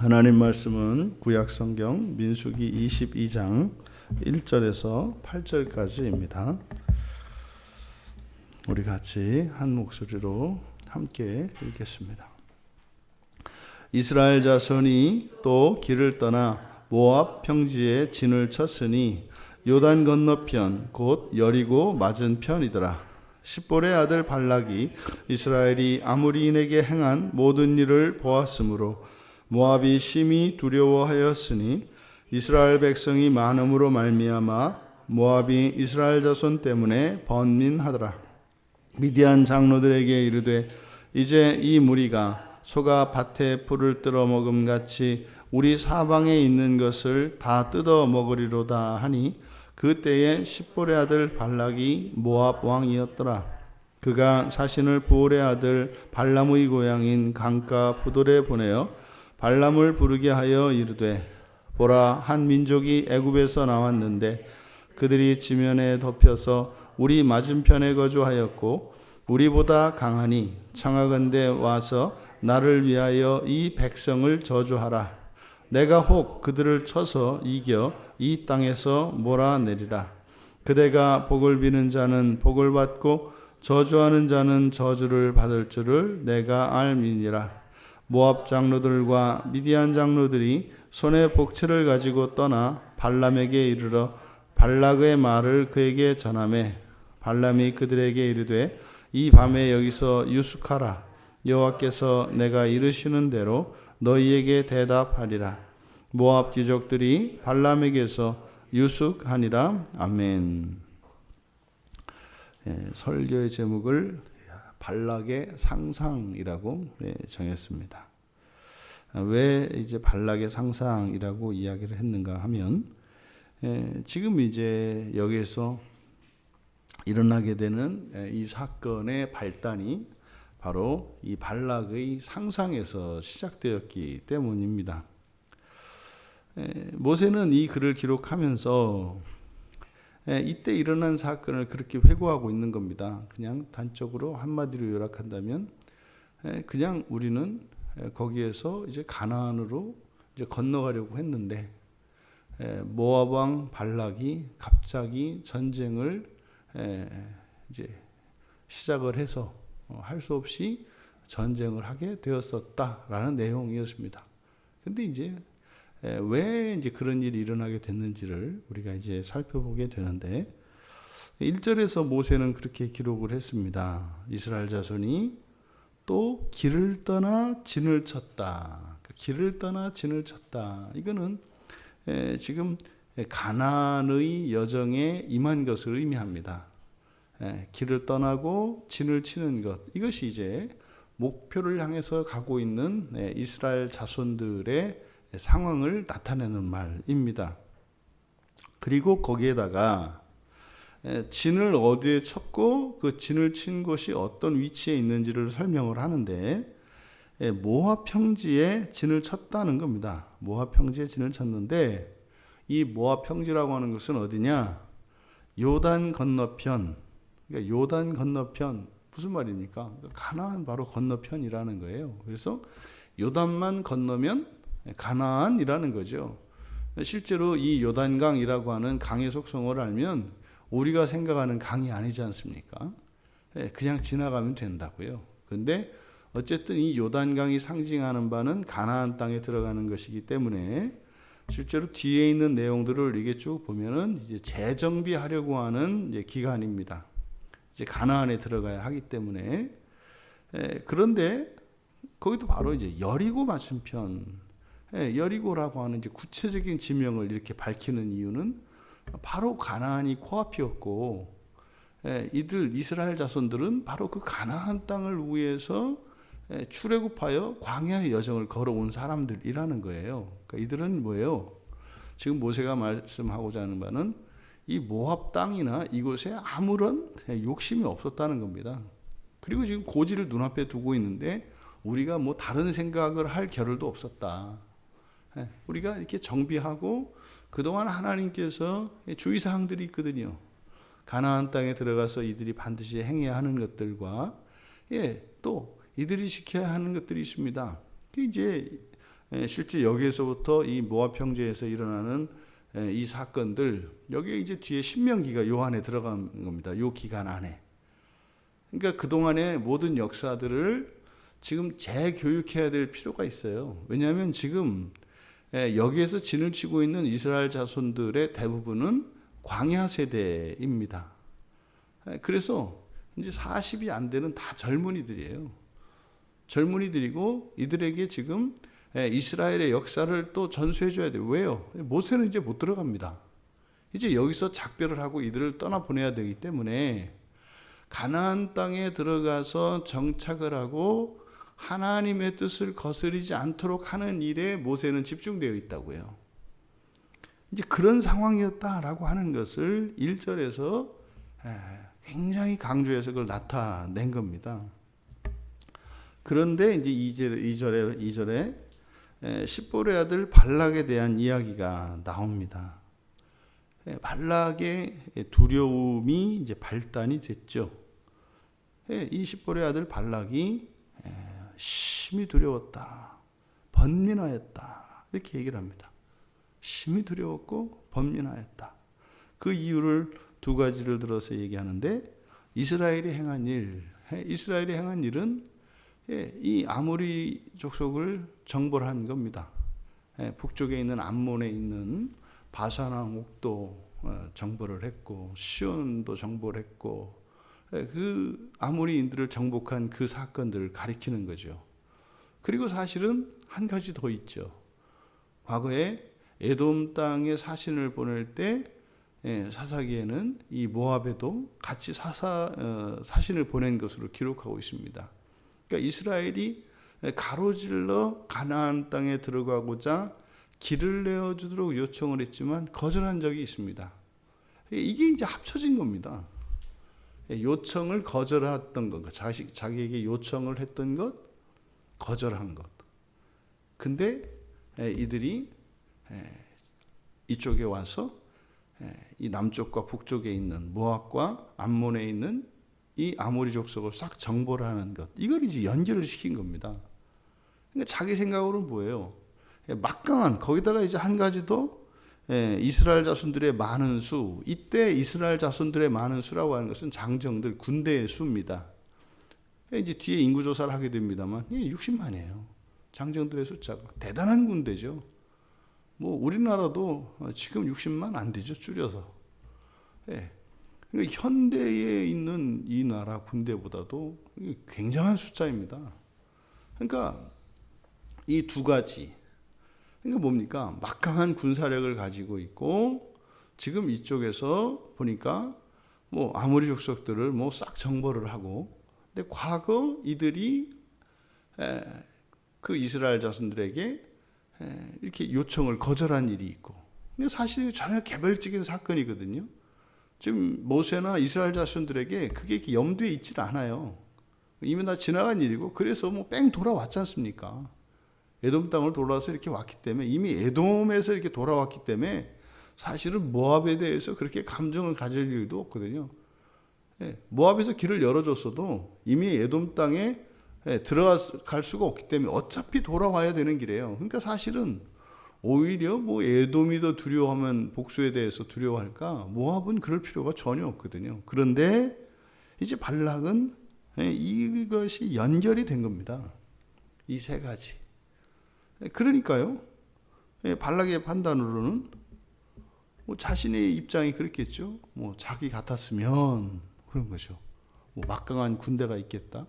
하나님 말씀은 구약성경 민수기 22장 1절에서 8절까지입니다. 우리 같이 한 목소리로 함께 읽겠습니다. 이스라엘 자손이 또 길을 떠나 모압 평지에 진을 쳤으니 요단 건너편 곧 여리고 맞은편이더라. 십볼의 아들 발락이 이스라엘이 아모리인에게 행한 모든 일을 보았으므로 모압이 심히 두려워하였으니 이스라엘 백성이 많음으로 말미암아 모압이 이스라엘 자손 때문에 번민하더라. 미디안 장로들에게 이르되 이제 이 무리가 소가 밭에 풀을 뜯어 먹음같이 우리 사방에 있는 것을 다 뜯어 먹으리로다 하니 그때에 십볼의 아들 발락이 모압 왕이었더라. 그가 자신을 부올의 아들 발람의 고향인 강가 부돌에 보내어 발람을 부르게 하여 이르되 보라, 한 민족이 애굽에서 나왔는데 그들이 지면에 덮여서 우리 맞은편에 거주하였고 우리보다 강하니 청하건대 와서 나를 위하여 이 백성을 저주하라. 내가 혹 그들을 쳐서 이겨 이 땅에서 몰아내리라. 그대가 복을 비는 자는 복을 받고 저주하는 자는 저주를 받을 줄을 내가 알미니라. 모압 장로들과 미디안 장로들이 손에 복채를 가지고 떠나 발람에게 이르러 발락의 말을 그에게 전하매 발람이 그들에게 이르되 이 밤에 여기서 유숙하라. 여호와께서 내가 이르시는 대로 너희에게 대답하리라. 모압 귀족들이 발람에게서 유숙하니라. 아멘. 설교의 제목을 발락의 상상이라고 정했습니다. 왜 이제 발락의 상상이라고 이야기를 했는가 하면 지금 이제 여기에서 일어나게 되는 이 사건의 발단이 바로 이 발락의 상상에서 시작되었기 때문입니다. 모세는 이 글을 기록하면서 이때 일어난 사건을 그렇게 회고하고 있는 겁니다. 그냥 단적으로 한마디로 요약한다면 그냥 우리는 거기에서 이제 가나안으로 이제 건너가려고 했는데 모압 왕 발락이 갑자기 전쟁을 이제 시작을 해서 할 수 없이 전쟁을 하게 되었었다라는 내용이었습니다. 근데 이제 왜 이제 그런 일이 일어나게 됐는지를 우리가 이제 살펴보게 되는데 1절에서 모세는 그렇게 기록을 했습니다. 이스라엘 자손이 또 길을 떠나 진을 쳤다. 길을 떠나 진을 쳤다. 이거는 지금 가나안의 여정에 임한 것을 의미합니다. 길을 떠나고 진을 치는 것. 이것이 이제 목표를 향해서 가고 있는 이스라엘 자손들의 상황을 나타내는 말입니다. 그리고 거기에다가 진을 어디에 쳤고 그 진을 친 곳이 어떤 위치에 있는지를 설명을 하는데 모압 평지에 진을 쳤다는 겁니다. 모압 평지에 진을 쳤는데 이 모압 평지라고 하는 것은 어디냐? 요단 건너편. 그러니까 요단 건너편 무슨 말입니까? 가나안 바로 건너편이라는 거예요. 그래서 요단만 건너면 가나안이라는 거죠. 실제로 이 요단강이라고 하는 강의 속성어를 알면 우리가 생각하는 강이 아니지 않습니까? 그냥 지나가면 된다고요. 그런데 어쨌든 이 요단강이 상징하는 바는 가나안 땅에 들어가는 것이기 때문에 실제로 뒤에 있는 내용들을 이게 쭉 보면은 이제 재정비하려고 하는 이제 기간입니다. 이제 가나안에 들어가야 하기 때문에 그런데 거기도 바로 이제 여리고 맞은편 여리고라고 하는 이제 구체적인 지명을 이렇게 밝히는 이유는 바로 가나안이 코앞이었고 이들 이스라엘 자손들은 바로 그 가나안 땅을 위해서 출애굽하여 광야의 여정을 걸어온 사람들이라는 거예요. 그러니까 이들은 뭐예요? 지금 모세가 말씀하고자 하는 바는 이 모압 땅이나 이곳에 아무런 욕심이 없었다는 겁니다. 그리고 지금 고지를 눈앞에 두고 있는데 우리가 뭐 다른 생각을 할 겨를도 없었다. 우리가 이렇게 정비하고 그동안 하나님께서 주의사항들이 있거든요. 가나안 땅에 들어가서 이들이 반드시 행해야 하는 것들과 또 이들이 지켜야 하는 것들이 있습니다. 이제 실제 여기에서부터 이 모압 평지에서 일어나는 이 사건들, 여기에 이제 뒤에 신명기가 요 안에 들어간 겁니다. 요 기간 안에. 그러니까 그동안의 모든 역사들을 지금 재교육해야 될 필요가 있어요. 왜냐하면 지금 여기에서 진을 치고 있는 이스라엘 자손들의 대부분은 광야 세대입니다. 그래서 이제 40이 안 되는 다 젊은이들이에요. 젊은이들이고 이들에게 지금 이스라엘의 역사를 또 전수해 줘야 돼요. 왜요? 모세는 이제 못 들어갑니다. 이제 여기서 작별을 하고 이들을 떠나보내야 되기 때문에 가나안 땅에 들어가서 정착을 하고 하나님의 뜻을 거스르지 않도록 하는 일에 모세는 집중되어 있다고요. 이제 그런 상황이었다라고 하는 것을 1절에서 굉장히 강조해서 그걸 나타낸 겁니다. 그런데 이제 2절에 십볼의 아들 발락에 대한 이야기가 나옵니다. 발락의 두려움이 이제 발단이 됐죠. 이 십볼의 아들 발락이 심히 두려웠다, 번민하였다, 이렇게 얘기를 합니다. 심히 두려웠고 번민하였다. 그 이유를 두 가지를 들어서 얘기하는데, 이스라엘이 행한 일은 이 아모리 족속을 정벌 한 겁니다. 북쪽에 있는 암몬에 있는 바산 왕국도 정벌을 했고, 시온도 정벌했고, 그 아모리인들을 정복한 그 사건들을 가리키는 거죠. 그리고 사실은 한 가지 더 있죠. 과거에 에돔 땅에 사신을 보낼 때 사사기에는 이 모압에도 같이 사신을 보낸 것으로 기록하고 있습니다. 그러니까 이스라엘이 가로질러 가나안 땅에 들어가고자 길을 내어주도록 요청을 했지만 거절한 적이 있습니다. 이게 이제 합쳐진 겁니다. 요청을 거절했던 것, 자기에게 요청을 했던 것, 거절한 것. 근데 이들이 이쪽에 와서 이 남쪽과 북쪽에 있는 모압과 암몬에 있는 이 아모리 족속을 싹 정벌을 하는 것, 이걸 이제 연결을 시킨 겁니다. 그러니까 자기 생각으로는 뭐예요? 막강한, 거기다가 이제 한 가지 더, 이스라엘 자손들의 많은 수, 이때 이스라엘 자손들의 많은 수라고 하는 것은 장정들, 군대의 수입니다. 이제 뒤에 인구조사를 하게 됩니다만 60만이에요. 장정들의 숫자가. 대단한 군대죠. 뭐 우리나라도 지금 60만 안 되죠, 줄여서. 그러니까 현대에 있는 이 나라 군대보다도 굉장한 숫자입니다. 그러니까 이 두 가지, 그러니까 뭡니까? 막강한 군사력을 가지고 있고, 지금 이쪽에서 보니까 뭐 아모리 족속들을 뭐 싹 정벌을 하고, 근데 과거 이들이 그 이스라엘 자손들에게 이렇게 요청을 거절한 일이 있고, 근데 사실 전혀 개별적인 사건이거든요. 지금 모세나 이스라엘 자손들에게 그게 이렇게 염두에 있질 않아요. 이미 다 지나간 일이고, 그래서 뭐 뺑 돌아왔지 않습니까? 에돔 땅을 돌아와서 이렇게 왔기 때문에, 이미 에돔에서 이렇게 돌아왔기 때문에 사실은 모압에 대해서 그렇게 감정을 가질 일도 없거든요. 모압에서 길을 열어줬어도 이미 에돔 땅에 들어갈 수가 없기 때문에 어차피 돌아와야 되는 길이에요. 그러니까 사실은 오히려 뭐 에돔이 더 두려워하면 복수에 대해서 두려워할까? 모압은 그럴 필요가 전혀 없거든요. 그런데 이제 발락은 이것이 연결이 된 겁니다. 이 세 가지. 그러니까요, 발락의 판단으로는 뭐 자신의 입장이 그렇겠죠. 뭐 자기 같았으면 그런 거죠. 뭐 막강한 군대가 있겠다.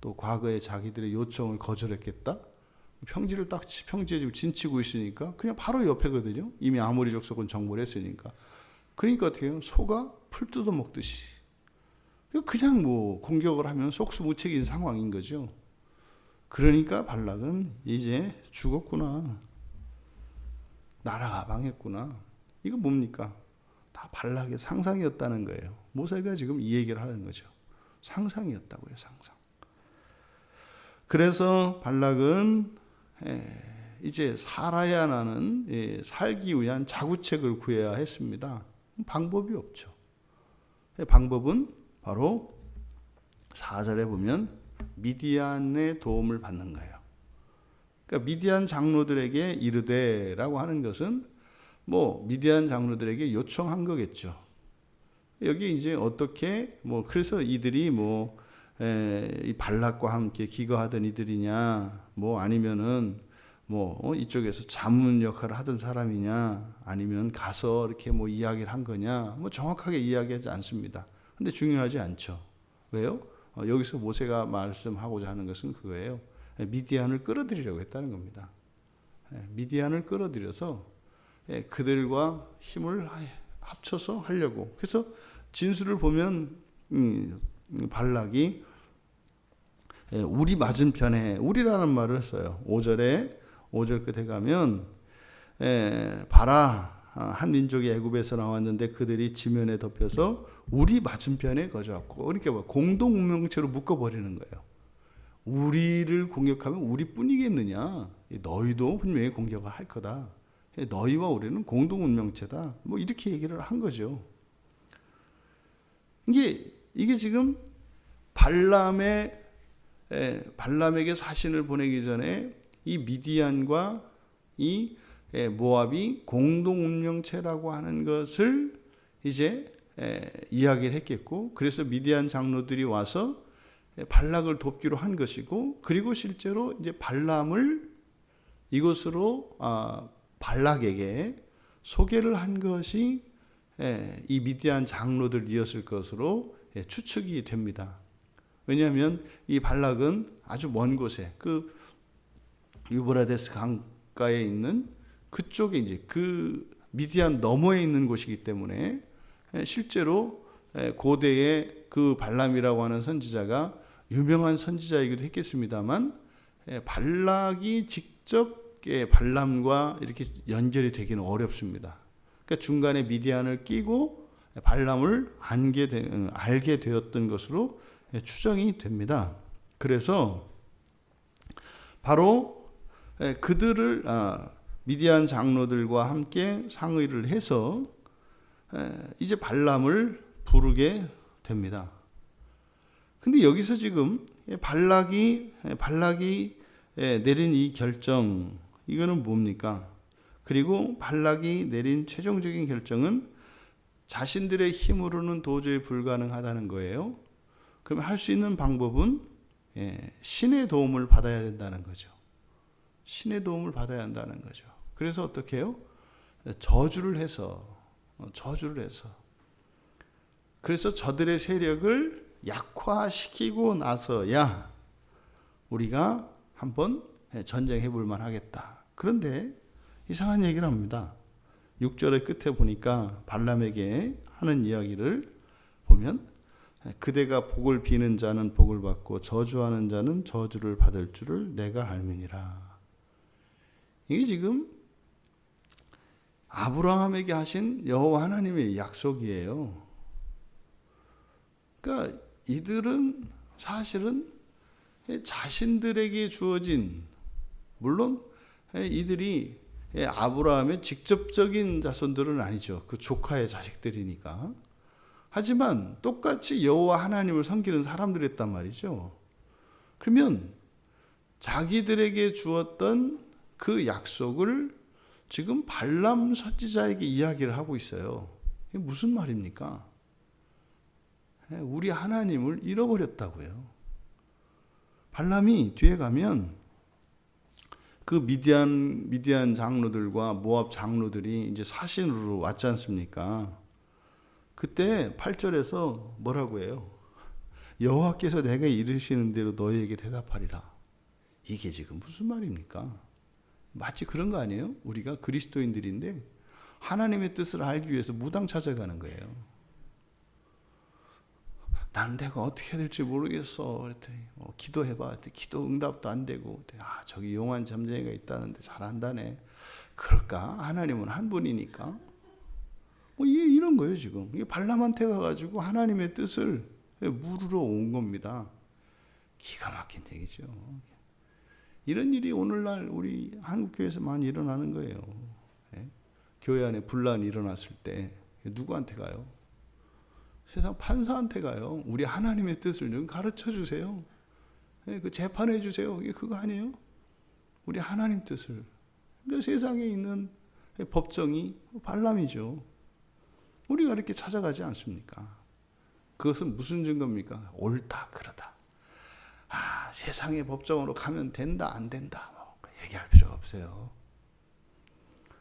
또 과거에 자기들의 요청을 거절했겠다. 평지에 지금 진치고 있으니까 그냥 바로 옆에거든요. 이미 아모리 족속은 정벌을 했으니까. 그러니까 어떻게 해요? 소가 풀 뜯어 먹듯이 그냥 뭐 공격을 하면 속수무책인 상황인 거죠. 그러니까 발락은 이제 죽었구나, 나라가 망했구나. 이거 뭡니까? 다 발락의 상상이었다는 거예요. 모세가 지금 이 얘기를 하는 거죠. 상상이었다고요, 상상. 그래서 발락은 이제 살아야 하는, 살기 위한 자구책을 구해야 했습니다. 방법이 없죠. 방법은 바로 4절에 보면 미디안의 도움을 받는 거예요. 그러니까 미디안 장로들에게 이르되라고 하는 것은 뭐 미디안 장로들에게 요청한 거겠죠. 여기 이제 어떻게 뭐 그래서 이들이 뭐 이 발락과 함께 기거하던 이들이냐, 뭐 아니면은 뭐 이쪽에서 자문 역할을 하던 사람이냐, 아니면 가서 이렇게 뭐 이야기를 한 거냐, 뭐 정확하게 이야기하지 않습니다. 근데 중요하지 않죠. 왜요? 여기서 모세가 말씀하고자 하는 것은 그거예요. 미디안을 끌어들이려고 했다는 겁니다. 미디안을 끌어들여서 그들과 힘을 합쳐서 하려고. 그래서 진술을 보면 발락이 우리 맞은편에, 우리라는 말을 써요. 5절 끝에 가면 봐라, 한 민족이 애굽에서 나왔는데 그들이 지면에 덮여서 우리 맞은편에 거주하고, 그러니까 공동 운명체로 묶어버리는 거예요. 우리를 공격하면 우리뿐이겠느냐, 너희도 분명히 공격을 할 거다, 너희와 우리는 공동 운명체다, 뭐 이렇게 얘기를 한 거죠. 이게 지금 발람에게 사신을 보내기 전에 이 미디안과 이 모압이 공동 운명체라고 하는 것을 이제 이야기를 했겠고, 그래서 미디안 장로들이 와서 발락을 돕기로 한 것이고, 그리고 실제로 이제 발람을 이곳으로 발락에게 소개를 한 것이 이 미디안 장로들이었을 것으로 추측이 됩니다. 왜냐하면 이 발락은 아주 먼 곳에, 그 유브라데스 강가에 있는 그쪽에 이제 그 미디안 너머에 있는 곳이기 때문에 실제로 고대의 그 발람이라고 하는 선지자가 유명한 선지자이기도 했겠습니다만, 발락이 직접 발람과 이렇게 연결이 되기는 어렵습니다. 그러니까 중간에 미디안을 끼고 발람을 알게 되었던 것으로 추정이 됩니다. 그래서 바로 그들을 미디안 장로들과 함께 상의를 해서 이제 발람을 부르게 됩니다. 근데 여기서 지금 발락이 내린 이 결정, 이거는 뭡니까? 그리고 발락이 내린 최종적인 결정은 자신들의 힘으로는 도저히 불가능하다는 거예요. 그러면 할 수 있는 방법은 신의 도움을 받아야 된다는 거죠. 신의 도움을 받아야 한다는 거죠. 그래서 어떻게 해요? 저주를 해서 그래서 저들의 세력을 약화시키고 나서야 우리가 한번 전쟁해 볼 만하겠다. 그런데 이상한 얘기를 합니다. 6절의 끝에 보니까 발람에게 하는 이야기를 보면, 그대가 복을 비는 자는 복을 받고 저주하는 자는 저주를 받을 줄을 내가 알미니라. 이게 지금 아브라함에게 하신 여호와 하나님의 약속이에요. 그러니까 이들은 사실은 자신들에게 주어진, 물론 이들이 아브라함의 직접적인 자손들은 아니죠. 그 조카의 자식들이니까. 하지만 똑같이 여호와 하나님을 섬기는 사람들이었단 말이죠. 그러면 자기들에게 주었던 그 약속을 지금 발람 선지자에게 이야기를 하고 있어요. 이게 무슨 말입니까? 우리 하나님을 잃어버렸다고요. 발람이 뒤에 가면 그 미디안 장로들과 모압 장로들이 이제 사신으로 왔지 않습니까? 그때 8절에서 뭐라고 해요? 여호와께서 내가 이르시는 대로 너희에게 대답하리라. 이게 지금 무슨 말입니까? 마치 그런 거 아니에요? 우리가 그리스도인들인데 하나님의 뜻을 알기 위해서 무당 찾아가는 거예요. 나는 내가 어떻게 해야 될지 모르겠어. 그랬더니 기도해봐. 기도 응답도 안 되고, 저기 용한 잠재가 있다는데 잘한다네. 그럴까? 하나님은 한 분이니까. 이런 거예요 지금. 이게 발람한테 가가지고 하나님의 뜻을 물으러 온 겁니다. 기가 막힌 얘기죠. 이런 일이 오늘날 우리 한국교회에서 많이 일어나는 거예요. 교회 안에 분란이 일어났을 때 누구한테 가요? 세상 판사한테 가요. 우리 하나님의 뜻을 좀 가르쳐 주세요. 그 재판해 주세요. 이게 그거 아니에요? 우리 하나님 뜻을. 그러니까 세상에 있는 법정이 발람이죠. 우리가 이렇게 찾아가지 않습니까? 그것은 무슨 증거입니까? 옳다 그러다. 세상의 법정으로 가면 된다 안 된다 얘기할 필요가 없어요.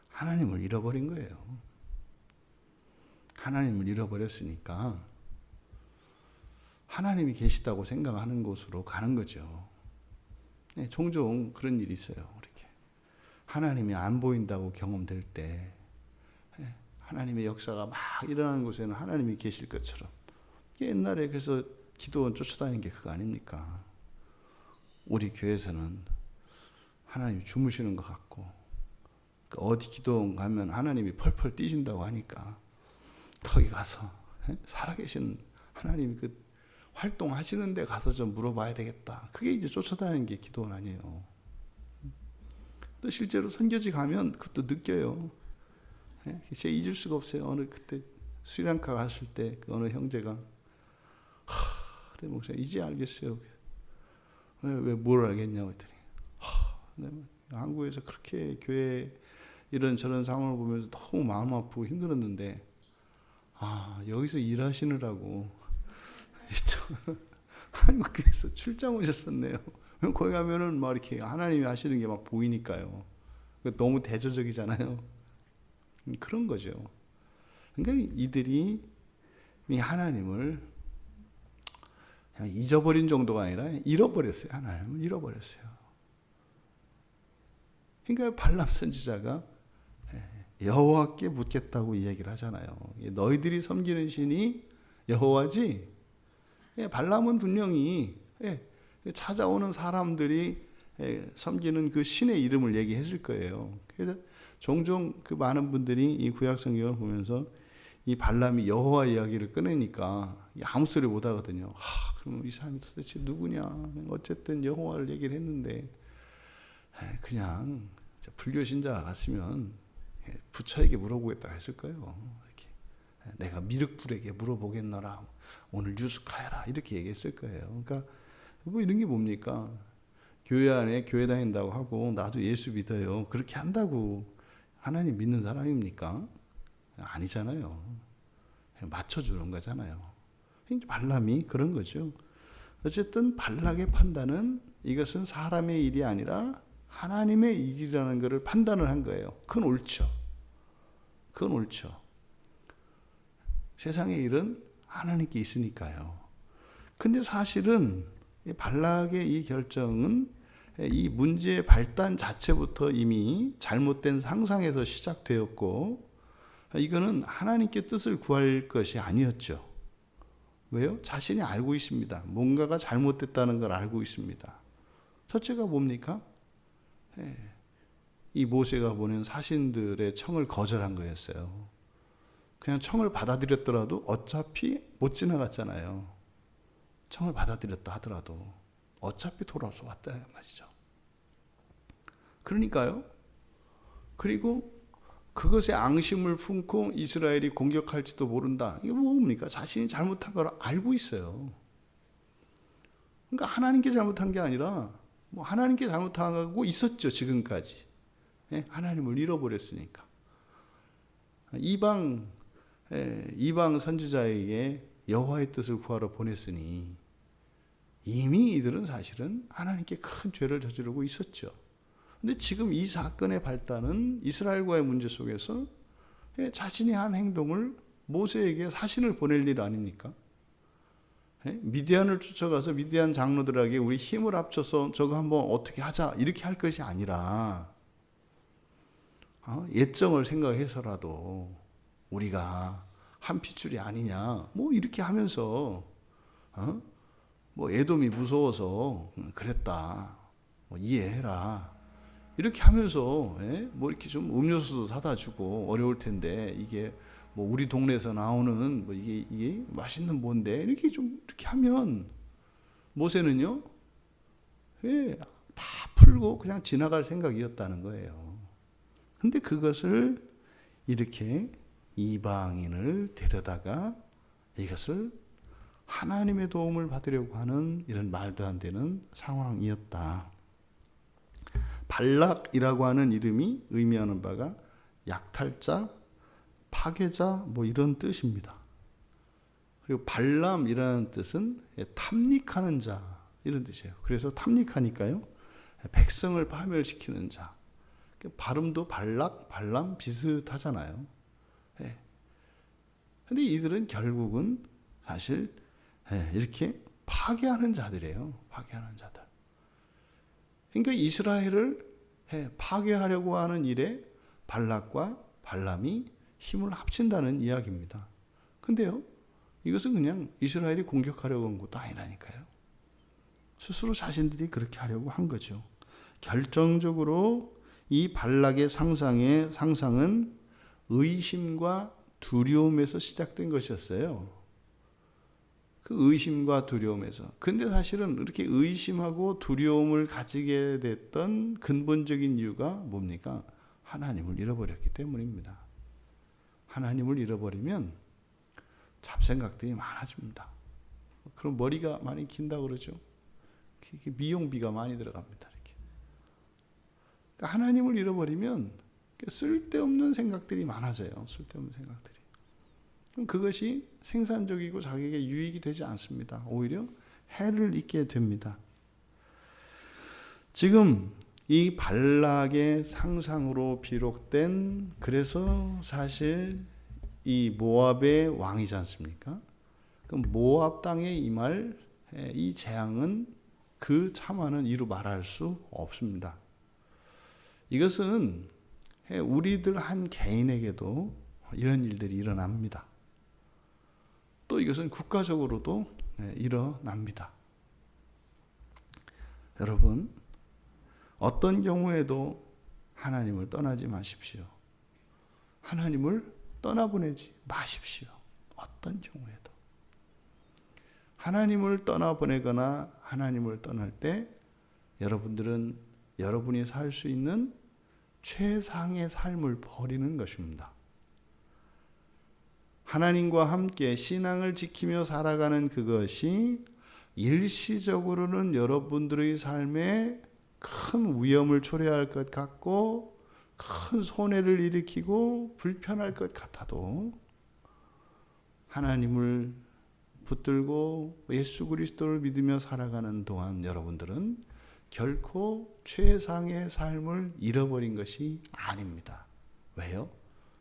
하나님을 잃어버린 거예요. 하나님을 잃어버렸으니까 하나님이 계시다고 생각하는 곳으로 가는 거죠. 네, 종종 그런 일이 있어요. 이렇게 하나님이 안 보인다고 경험될 때 하나님의 역사가 막 일어나는 곳에는 하나님이 계실 것처럼. 옛날에 그래서 기도원 쫓아다니는 게 그거 아닙니까? 우리 교회에서는 하나님이 주무시는 것 같고 어디 기도원 가면 하나님이 펄펄 뛰신다고 하니까 거기 가서 살아계신 하나님이 그 활동하시는 데 가서 좀 물어봐야 되겠다. 그게 이제 쫓아다니는 게 기도원 아니에요. 또 실제로 선교지 가면 그것도 느껴요. 제가 잊을 수가 없어요. 어느 그때 스리랑카 갔을 때 그 어느 형제가 내 목사님 이제 알겠어요. 왜 뭘 알겠냐고 했더니 한국에서 그렇게 교회 이런저런 상황을 보면서 너무 마음 아프고 힘들었는데 여기서 일하시느라고 한국에서 출장 오셨었네요. 거기 가면은 막 이렇게 하나님이 하시는 게 막 보이니까요. 너무 대조적이잖아요. 그런 거죠. 그러니까 이들이 하나님을 그냥 잊어버린 정도가 아니라 잃어버렸어요. 하나님을 잃어버렸어요. 그러니까 발람 선지자가 여호와께 묻겠다고 이야기를 하잖아요. 너희들이 섬기는 신이 여호와지. 발람은 분명히 찾아오는 사람들이 섬기는 그 신의 이름을 얘기했을 거예요. 그래서 종종 그 많은 분들이 이 구약 성경을 보면서 이 발람이 여호와 이야기를 꺼내니까 아무 소리 못 하거든요. 그럼 이 사람이 도대체 누구냐? 어쨌든 여호와를 얘기를 했는데 그냥 불교 신자가 갔으면 부처에게 물어보겠다고 했을 거예요. 이렇게. 내가 미륵불에게 물어보겠노라. 오늘 유숙하여라. 이렇게 얘기했을 거예요. 그러니까 뭐 이런 게 뭡니까? 교회 안에 교회 다닌다고 하고 나도 예수 믿어요. 그렇게 한다고 하나님 믿는 사람입니까? 아니잖아요. 맞춰주는 거잖아요. 발람이 그런 거죠. 어쨌든 발락의 판단은 이것은 사람의 일이 아니라 하나님의 일이라는 것을 판단을 한 거예요. 그건 옳죠. 그건 옳죠. 세상의 일은 하나님께 있으니까요. 근데 사실은 발락의 이 결정은 이 문제의 발단 자체부터 이미 잘못된 상상에서 시작되었고, 이거는 하나님께 뜻을 구할 것이 아니었죠. 왜요? 자신이 알고 있습니다. 뭔가가 잘못됐다는 걸 알고 있습니다. 첫째가 뭡니까? 이 모세가 보낸 사신들의 청을 거절한 거였어요. 그냥 청을 받아들였더라도 어차피 못 지나갔잖아요. 청을 받아들였다 하더라도 어차피 돌아서 왔다 말이죠. 그러니까요. 그리고 그것에 앙심을 품고 이스라엘이 공격할지도 모른다. 이게 뭡니까? 자신이 잘못한 걸 알고 있어요. 그러니까 하나님께 잘못한 게 아니라 하나님께 잘못하고 있었죠. 지금까지. 하나님을 잃어버렸으니까. 이방 선지자에게 여호와의 뜻을 구하러 보냈으니 이미 이들은 사실은 하나님께 큰 죄를 저지르고 있었죠. 근데 지금 이 사건의 발단은 이스라엘과의 문제 속에서 자신이 한 행동을 모세에게 사신을 보낼 일 아닙니까? 미디안을 쫓아가서 미디안 장로들에게 우리 힘을 합쳐서 저거 한번 어떻게 하자 이렇게 할 것이 아니라 예정을 생각해서라도 우리가 한 핏줄이 아니냐 뭐 이렇게 하면서 뭐 에돔이 무서워서 그랬다 뭐 이해해라 이렇게 하면서 뭐 이렇게 좀 음료수도 사다 주고 어려울 텐데 이게 뭐 우리 동네에서 나오는 뭐 이게 맛있는 뭔데 이렇게 좀 이렇게 하면 모세는요 다 풀고 그냥 지나갈 생각이었다는 거예요. 근데 그것을 이렇게 이방인을 데려다가 이것을 하나님의 도움을 받으려고 하는 이런 말도 안 되는 상황이었다. 발락이라고 하는 이름이 의미하는 바가 약탈자, 파괴자 뭐 이런 뜻입니다. 그리고 발람이라는 뜻은 탐닉하는 자 이런 뜻이에요. 그래서 탐닉하니까요, 백성을 파멸시키는 자. 발음도 발락, 발람 비슷하잖아요. 근데 이들은 결국은 사실 이렇게 파괴하는 자들이에요. 파괴하는 자들. 그러니까 이스라엘을 파괴하려고 하는 일에 발락과 발람이 힘을 합친다는 이야기입니다. 근데요, 이것은 그냥 이스라엘이 공격하려고 한 것도 아니라니까요. 스스로 자신들이 그렇게 하려고 한 거죠. 결정적으로 이 발락의 상상은 의심과 두려움에서 시작된 것이었어요. 그 의심과 두려움에서. 근데 사실은 이렇게 의심하고 두려움을 가지게 됐던 근본적인 이유가 뭡니까? 하나님을 잃어버렸기 때문입니다. 하나님을 잃어버리면 잡생각들이 많아집니다. 그럼 머리가 많이 긴다고 그러죠. 미용비가 많이 들어갑니다. 이렇게. 그러니까 하나님을 잃어버리면 쓸데없는 생각들이 많아져요. 쓸데없는 생각들이. 그럼 그것이 생산적이고 자기에게 유익이 되지 않습니다. 오히려 해를 입게 됩니다. 지금 이 발락의 상상으로 비롯된, 그래서 사실 이 모압의 왕이지 않습니까? 그럼 모압 땅에 임할 이 재앙은 그 참화는 이루 말할 수 없습니다. 이것은 우리들 한 개인에게도 이런 일들이 일어납니다. 또 이것은 국가적으로도 일어납니다. 여러분, 어떤 경우에도 하나님을 떠나지 마십시오. 하나님을 떠나보내지 마십시오. 어떤 경우에도. 하나님을 떠나보내거나 하나님을 떠날 때 여러분들은 여러분이 살 수 있는 최상의 삶을 버리는 것입니다. 하나님과 함께 신앙을 지키며 살아가는 그것이 일시적으로는 여러분들의 삶에 큰 위험을 초래할 것 같고 큰 손해를 일으키고 불편할 것 같아도 하나님을 붙들고 예수 그리스도를 믿으며 살아가는 동안 여러분들은 결코 최상의 삶을 잃어버린 것이 아닙니다. 왜요?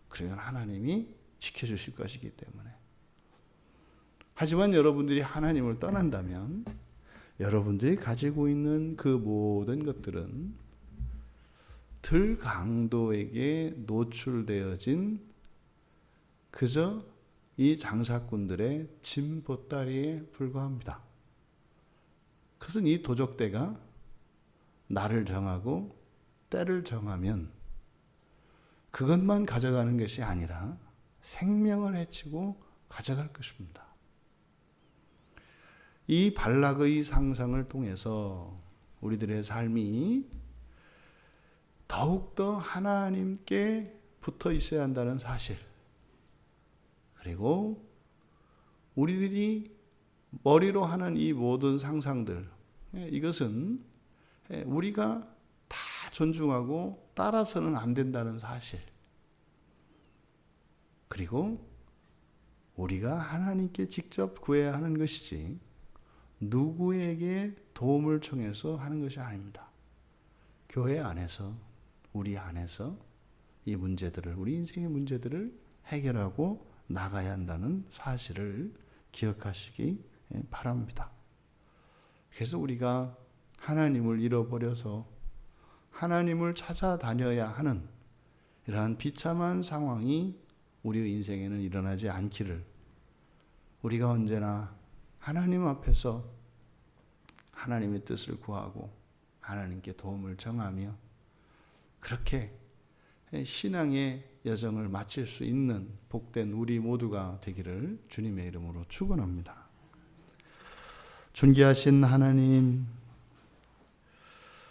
그러면 하나님이 지켜주실 것이기 때문에. 하지만 여러분들이 하나님을 떠난다면 여러분들이 가지고 있는 그 모든 것들은 들 강도에게 노출되어진 그저 이 장사꾼들의 짐 보따리에 불과합니다. 그것은 이 도적대가 날을 정하고 때를 정하면 그것만 가져가는 것이 아니라 생명을 해치고 가져갈 것입니다. 이 발락의 상상을 통해서 우리들의 삶이 더욱더 하나님께 붙어 있어야 한다는 사실, 그리고 우리들이 머리로 하는 이 모든 상상들, 이것은 우리가 다 존중하고 따라서는 안 된다는 사실, 그리고 우리가 하나님께 직접 구해야 하는 것이지 누구에게 도움을 청해서 하는 것이 아닙니다. 교회 안에서, 우리 안에서 이 문제들을, 우리 인생의 문제들을 해결하고 나가야 한다는 사실을 기억하시기 바랍니다. 그래서 우리가 하나님을 잃어버려서 하나님을 찾아다녀야 하는 이러한 비참한 상황이 우리의 인생에는 일어나지 않기를, 우리가 언제나 하나님 앞에서 하나님의 뜻을 구하고 하나님께 도움을 청하며 그렇게 신앙의 여정을 마칠 수 있는 복된 우리 모두가 되기를 주님의 이름으로 축원합니다. 존귀하신 하나님,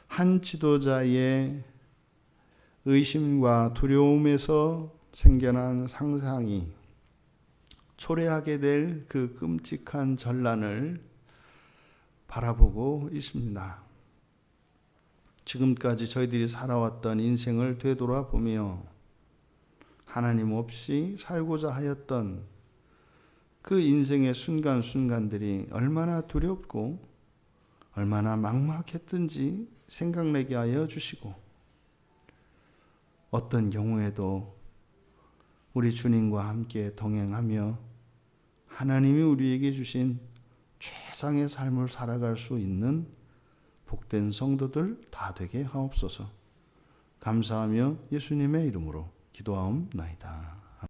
한 지도자의 의심과 두려움에서 생겨난 상상이 초래하게 될 그 끔찍한 전란을 바라보고 있습니다. 지금까지 저희들이 살아왔던 인생을 되돌아보며 하나님 없이 살고자 하였던 그 인생의 순간순간들이 얼마나 두렵고 얼마나 막막했던지 생각나게 하여 주시고, 어떤 경우에도 우리 주님과 함께 동행하며 하나님이 우리에게 주신 최상의 삶을 살아갈 수 있는 복된 성도들 다 되게 하옵소서. 감사하며 예수님의 이름으로 기도하옵나이다.